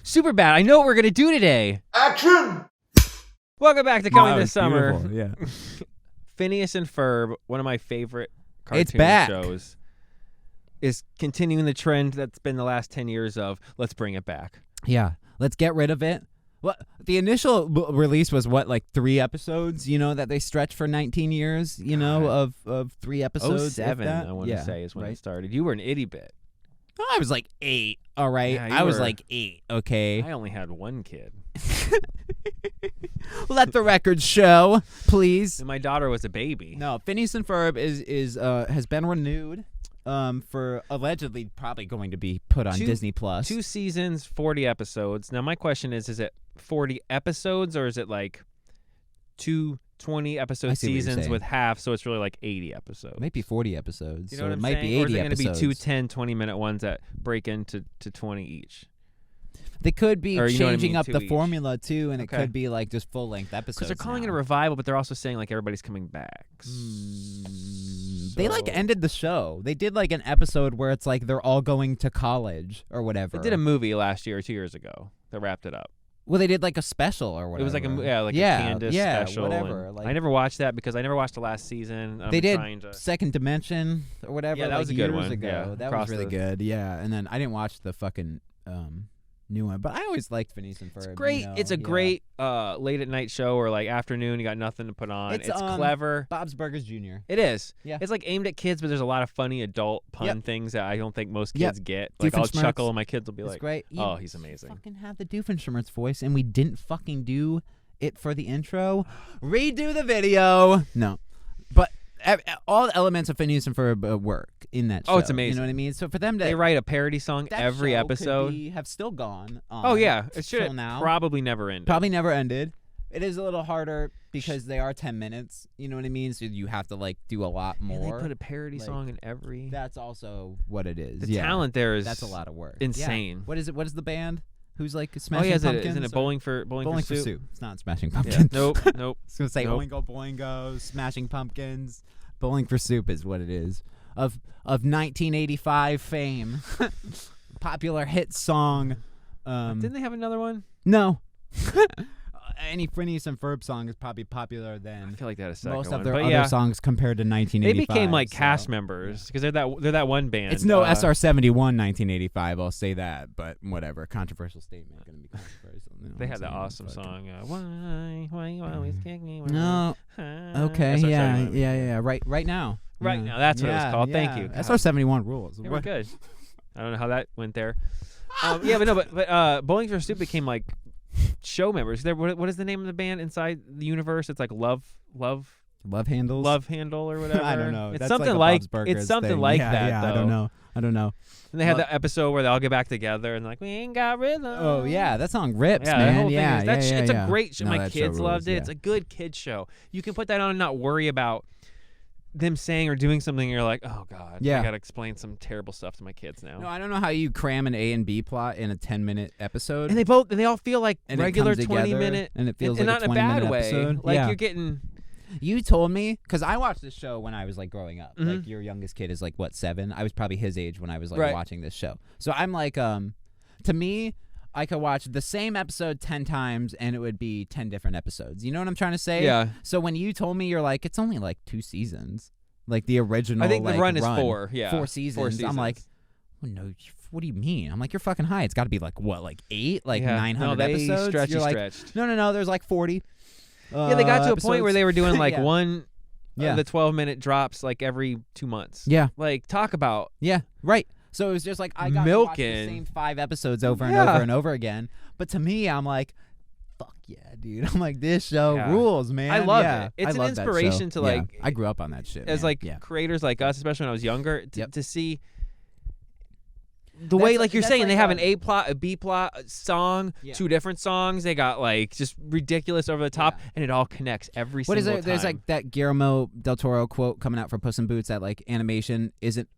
Super bad. I know what we're going to do today. Action! Welcome back to Coming This Summer. Yeah. Phineas and Ferb, one of my favorite cartoon It's back. shows, is continuing the trend that's been the last 10 years of let's bring it back. Yeah. Let's get rid of it. Well, the initial release was what, like 3 episodes, that they stretched for 19 years, of 3 episodes. 07, I want to say, is when it started. You were an itty bit. Oh, I was like 8, all right? Yeah, I was like 8, okay? I only had one kid. Let the record show, please. And my daughter was a baby. No, Phineas and Ferb is has been renewed for allegedly probably going to be put on Disney Plus. 2 seasons, 40 episodes. Now, my question is it 40 episodes or is it like 2 20-episode seasons with half, so it's really like 80 episodes? Might be 40 episodes. You know so what it I'm might saying? be 80 or is it episodes. going to be 2 10, 20-minute ones that break into 20 each? They could be Or, changing up 2 the each. formula, too, and Okay. it could be like just full-length episodes. Because they're calling it a now. revival, but they're also saying like everybody's coming back. They like ended the show. They did like an episode where it's like they're all going to college or whatever. They did a movie last year or 2 years ago that wrapped it up. Well, they did like a special or whatever. It was like a Candace special. Whatever. And Like, I never watched that because I never watched the last season. they did Second Dimension or whatever. Yeah, that like was a good years one. ago. Yeah, that across was really the- good. Yeah, and then I didn't watch the fucking new one, but I always liked Phineas and Ferb. It's great. It's a great late at night show or like afternoon. You got nothing to put on. It's clever. Bob's Burgers Jr. It is. Yeah. It's like aimed at kids, but there's a lot of funny adult pun things that I don't think most kids get. Like Doofenshmirtz. I'll chuckle and my kids will be It's like, great. "Oh, he's amazing." Fucking have the Doofenshmirtz voice, and we didn't fucking do it for the intro. Redo the video. No, but all the elements of Phineas and Ferb work in that show. Oh, it's amazing. You know what I mean? So for them to They write a parody song that every show episode. could have still gone on. Oh yeah, it should till now. probably never end. Probably never ended. It is a little harder because they are 10 minutes. You know what I mean? So you have to like do a lot more. And they put a parody Like, song in every. That's also what it is. The talent there is that's a lot of work. insane. Yeah. What is it? What is the band? Who's like Oh Smashing yeah, Pumpkins? isn't it Bowling for Soup? It's not Smashing Yeah. Pumpkins. Nope. I was gonna say Nope. Oingo Boingo, Smashing Pumpkins, Bowling for Soup is what it is. Of 1985 fame, popular hit song. Didn't they have another one? No. Any Phineas and Ferb song is probably popular I than feel like they had a second most one. of their but other yeah, songs compared to 1985. they became like so. cast members because they're that one band. It's no SR-71 1985, I'll say that, but whatever. Controversial statement. Going to be controversial. You know They what had I'm that saying? awesome Fucking- song. Why you always kick me? No. Okay, yeah. Right now. Right Yeah. now, that's what it was called. Thank you. God. SR-71 rules. They were good. I don't know how that went there. But Bowling for Soup became like show members. What is the name of the band inside the universe? It's like Love Handles? Love Handle or whatever. I don't know. It's That's something like a like Bob's Burgers it's something thing. like Yeah, that. yeah, though. I don't know. And they had Well- that episode where they all get back together and they're like, we ain't got rhythm. Oh yeah, that song rips, Yeah, man. the whole yeah, thing is, it's a great show. No, My that show kids loved rules, it. yeah. It's a good kid show. You can put that on and not worry about them saying or doing something. And you're like, oh god, Yeah. I gotta explain some terrible stuff to my kids now. No, I don't know how you cram an A and B plot in a 10-minute episode. And they all feel like And it regular comes 20-minute, and it feels and like not a in a bad 20-minute way. episode. Like Yeah. you're getting. You told me, because I watched this show when I was like growing up. Mhm. Like your youngest kid is like what, 7? I was probably his age when I was like Right. watching this show. So I'm like, to me, I could watch the same episode 10 times and it would be 10 different episodes. You know what I'm trying to say? Yeah. So when you told me, you're like, it's only like 2 seasons, like the original. I think the like, run is 4. Yeah, 4 seasons. I'm like, oh, no, what do you mean? I'm like, you're fucking high. It's got to be like what, like 8, like yeah. 900 no, they episodes. You're like, stretched. no, there's like 40. Yeah, they got to a point where episodes. they were doing like Yeah. one. Yeah. The 12-minute drops like every 2 months. Yeah. Like talk about. Yeah, right. So it was just like I got to watch the Milking. same 5 episodes over and Yeah. over and over again. But to me, I'm like, fuck yeah, dude. I'm like, this show Yeah. rules, man. I love Yeah. it. It's I an love that inspiration show. to, Yeah. like- I grew up on that shit. As man. like yeah. creators like us, especially when I was younger, Yep. to see the way, like you're that's saying, like they have an A plot, a B plot, a song, Yeah. 2 different songs. They got like just ridiculous over the top, Yeah. and it all connects every What is single it? time. There's like that Guillermo del Toro quote coming out from Puss in Boots that like animation isn't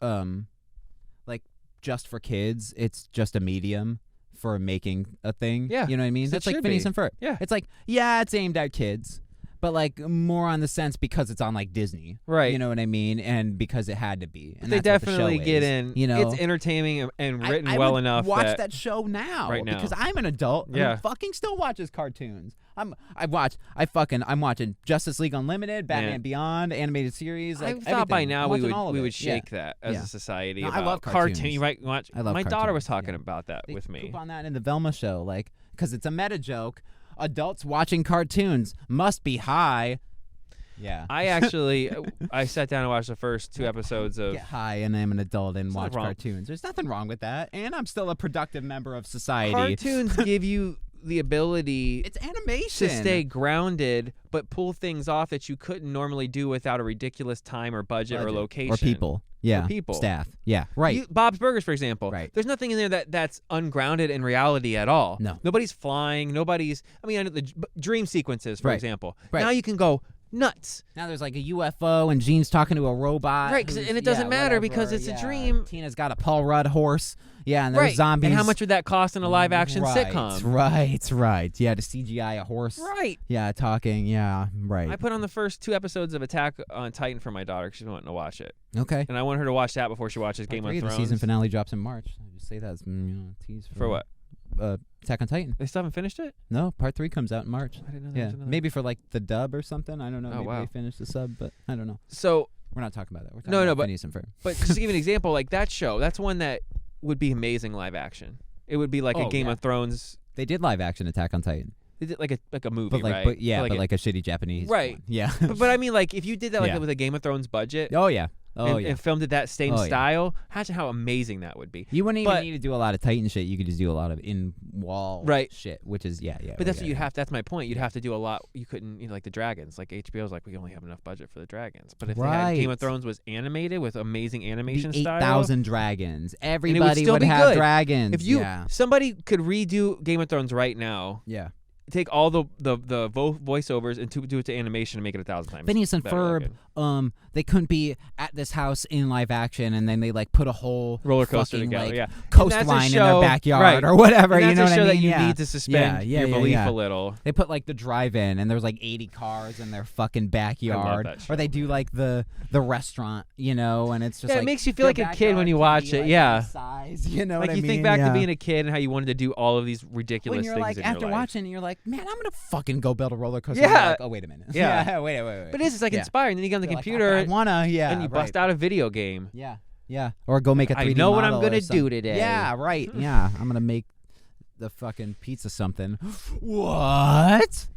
like just for kids. It's just a medium for making a thing. Yeah. You know what I mean? It That's like should Phineas be. and Ferb. Yeah. It's like, yeah, it's aimed at kids, but like more on the sense because it's on like Disney, right? You know what I mean, and because it had to be. And they that's definitely what the show get is, in. You know, it's entertaining and written I well would enough. Watch that show now, right now, because I'm an adult. Yeah, who fucking still watches cartoons. I'm watching Justice League Unlimited, Batman Beyond, animated series. Like, I thought by now we would shake shake that as a society. No, about I love cartoons. You might watch. I love my cartoons, daughter was talking about that they with me. Poop on that in the Velma show, like, because it's a meta joke. Adults watching cartoons must be high. Yeah. I sat down and watched the first 2 episodes of Get high and I'm an adult and watch cartoons. There's nothing wrong with that, and I'm still a productive member of society. Cartoons give you the ability it's animation to stay grounded but pull things off that you couldn't normally do without a ridiculous time or budget or location or people. Yeah, or people, staff. Yeah, right. Bob's Burgers, for example. Right. There's nothing in there that's ungrounded in reality at all. No. Nobody's flying. Nobody's. I mean, the dream sequences, for example. Right. Now you can go nuts. Now there's like a UFO and Gene's talking to a robot. Right, and it doesn't matter because it's a dream. Tina's got a Paul Rudd horse. Yeah, and there's zombies. And how much would that cost in a live-action sitcom? Right. Yeah, to CGI a horse. Right. Yeah, talking. Yeah, right. I put on the first 2 episodes of Attack on Titan for my daughter because she's wanting to watch it. Okay. And I want her to watch that before she watches Game of Thrones. The season finale drops in March. I just say that as tease for what? Attack on Titan. They still haven't finished it? No, part 3 comes out in March. I didn't know there was another. Maybe for like the dub or something. I don't know. Oh, Maybe they finished the sub, but I don't know. So we're not talking about that. We're talking about Phineas and Ferb. But just to give you an example, like that show, that's one that would be amazing live action. It would be like a Game of Thrones. They did live action Attack on Titan. They did like a movie, but like, right? But like a shitty Japanese right? One. Yeah. but I mean, like if you did that like with a Game of Thrones budget. Oh yeah. And filmed it that same style. Imagine how amazing that would be. You wouldn't even need to do a lot of Titan shit. You could just do a lot of in-wall shit, which is But that's what you have. That's my point. You'd have to do a lot. You couldn't, like the dragons. Like HBO's like we only have enough budget for the dragons. But if they had Game of Thrones was animated with amazing animation style, 8,000 dragons, everybody would have dragons. If somebody could redo Game of Thrones right now, take all the voiceovers and do it to animation and make it 1,000 times. Phineas and Ferb, they couldn't be at this house in live action, and then they like put a whole roller coaster together, like, coastline in their backyard or whatever. And you know what I mean? That you need to suspend your belief a little. They put like the drive-in, and there's like 80 cars in their fucking backyard, or they do like the restaurant, and it's just it makes you feel like a kid when you watch it. Size, you know, like what you I mean? think back to being a kid and how you wanted to do all of these ridiculous when you're things like in after your life. watching it, you're like, man, I'm gonna fucking go build a roller coaster. Yeah. Like, oh wait a minute. Yeah. Wait. But it's like inspiring. Then you get on the computer. Like, I wanna. And you bust out a video game. Yeah. Or go make a 3D I know what model I'm gonna do today. Yeah. Right. Yeah. I'm gonna make the fucking pizza something. What?